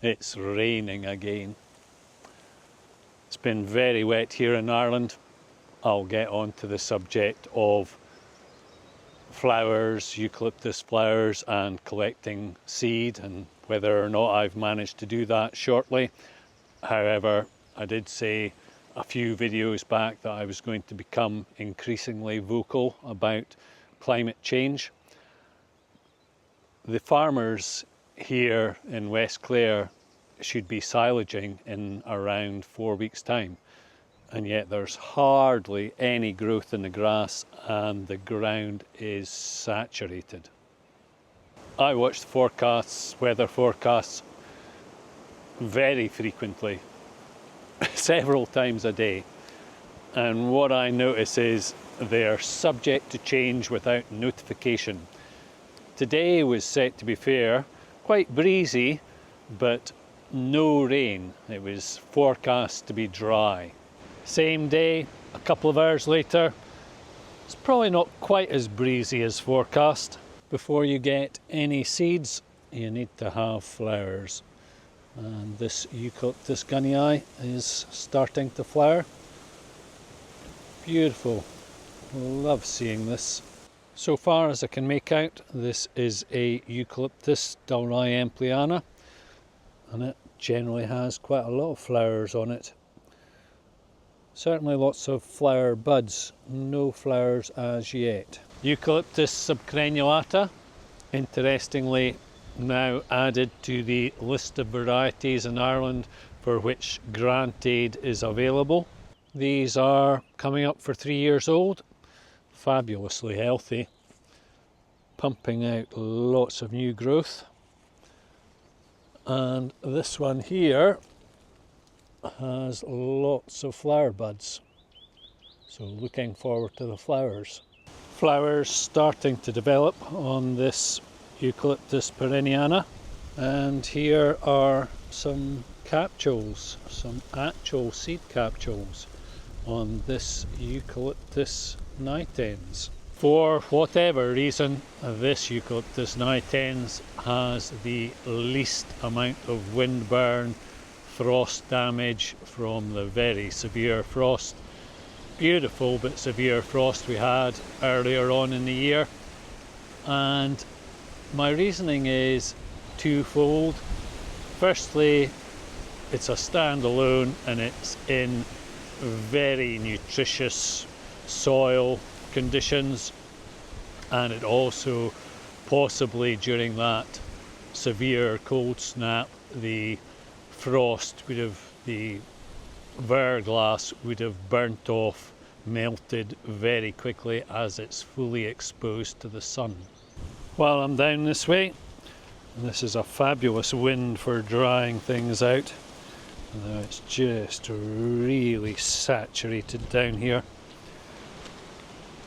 It's raining again. It's been very wet here in Ireland. I'll get on to the subject of flowers, eucalyptus flowers, and collecting seed and whether or not I've managed to do that shortly. However, I did say a few videos back that I was going to become increasingly vocal about climate change. The farmers here in West Clare should be silaging in around 4 weeks' time, and yet there's hardly any growth in the grass and the ground is saturated. I watch the forecasts, weather forecasts, very frequently, several times a day, and what I notice is they're subject to change without notification. Today was set to be fair, quite breezy, but no rain. It was forecast to be dry. Same day, a couple of hours later, it's probably not quite as breezy as forecast. Before you get any seeds, you need to have flowers. And this Eucalyptus gunnii is starting to flower. Beautiful. Love seeing this. So far as I can make out, this is a Eucalyptus Dalrai Ampliana, and it generally has quite a lot of flowers on it. Certainly lots of flower buds, no flowers as yet. Eucalyptus subcrenulata, interestingly now added to the list of varieties in Ireland for which grant aid is available. These are coming up for 3 years old. Fabulously healthy, pumping out lots of new growth. And this one here has lots of flower buds, so looking forward to the flowers. Flowers starting to develop on this Eucalyptus perenniana, and here are some capsules, some actual seed capsules on this Eucalyptus nitens. For whatever reason, this Eucalyptus nitens has the least amount of wind burn, frost damage from the very severe frost, beautiful but severe frost we had earlier on in the year. And my reasoning is twofold. Firstly, it's a standalone and it's in very nutritious soil conditions, and it also possibly during that severe cold snap the frost would have, the verglass would have burnt off, melted very quickly as it's fully exposed to the sun. While I'm down this way, and this is a fabulous wind for drying things out. Now it's just really saturated down here,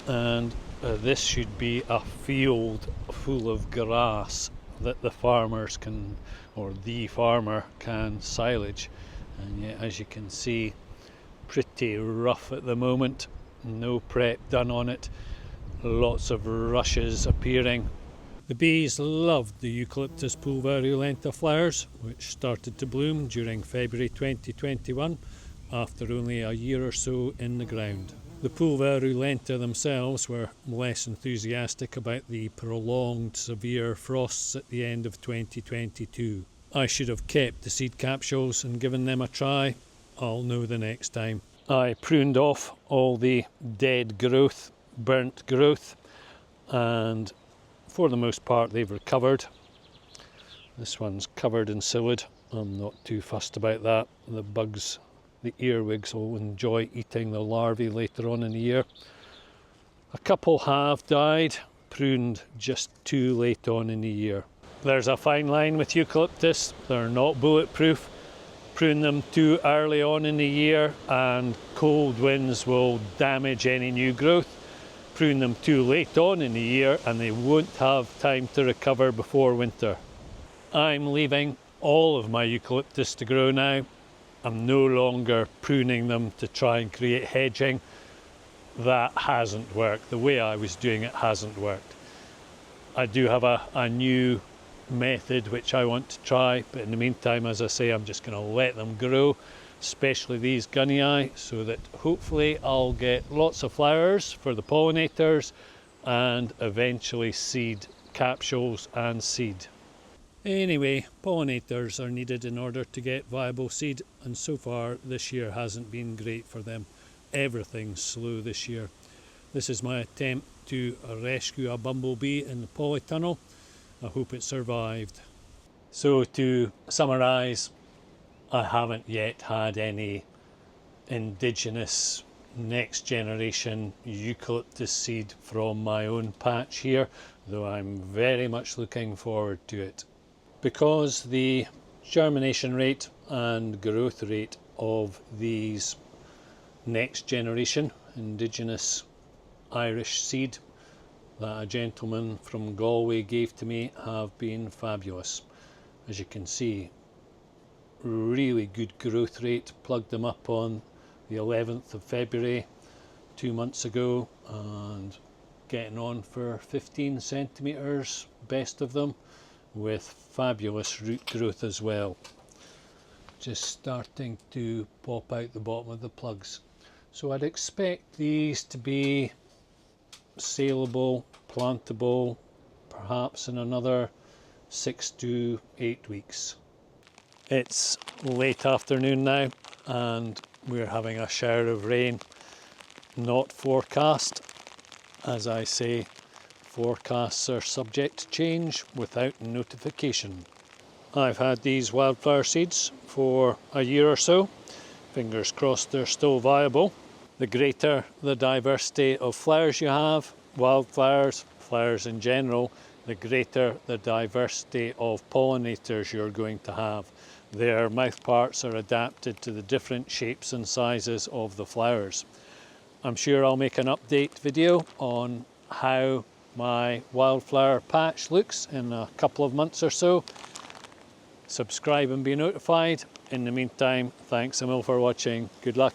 and this should be a field full of grass that the farmers can, or the farmer can silage, and yet as you can see, pretty rough at the moment, no prep done on it, lots of rushes appearing. The bees loved the Eucalyptus pulverulenta flowers, which started to bloom during February 2021 after only a year or so in the ground. The pulverulenta themselves were less enthusiastic about the prolonged severe frosts at the end of 2022. I should have kept the seed capsules and given them a try. I'll know the next time. I pruned off all the dead growth, burnt growth, and for the most part they've recovered. This one's covered in psyllid. I'm not too fussed about that. The bugs, the earwigs, will enjoy eating the larvae later on in the year. A couple have died, pruned just too late on in the year. There's a fine line with eucalyptus. They're not bulletproof. Prune them too early on in the year and cold winds will damage any new growth. Prune them too late on in the year and they won't have time to recover before winter. I'm leaving all of my eucalyptus to grow now. I'm no longer pruning them to try and create hedging. That hasn't worked. The way I was doing it hasn't worked. I do have a new method which I want to try, but in the meantime, as I say, I'm just going to let them grow, especially these gunnii, so that hopefully I'll get lots of flowers for the pollinators and eventually seed capsules and seed. Anyway, pollinators are needed in order to get viable seed, and so far this year hasn't been great for them. Everything's slow this year. This is my attempt to rescue a bumblebee in the polytunnel. I hope it survived. So to summarise, I haven't yet had any indigenous next generation eucalyptus seed from my own patch here, though I'm very much looking forward to it. Because the germination rate and growth rate of these next generation indigenous Irish seed that a gentleman from Galway gave to me have been fabulous. As you can see, really good growth rate. Plugged them up on the 11th of February 2 months ago and getting on for 15 centimetres, best of them, with fabulous root growth as well. Just starting to pop out the bottom of the plugs. So I'd expect these to be saleable, plantable, perhaps in another 6 to 8 weeks. It's late afternoon now and we're having a shower of rain, not forecast. As I say, forecasts are subject to change without notification. I've had these wildflower seeds for a year or so. Fingers crossed they're still viable. The greater the diversity of flowers you have, wildflowers, flowers in general, the greater the diversity of pollinators you're going to have. Their mouthparts are adapted to the different shapes and sizes of the flowers. I'm sure I'll make an update video on how my wildflower patch looks in a couple of months or so. Subscribe and be notified. In the meantime, thanks a mil for watching. Good luck.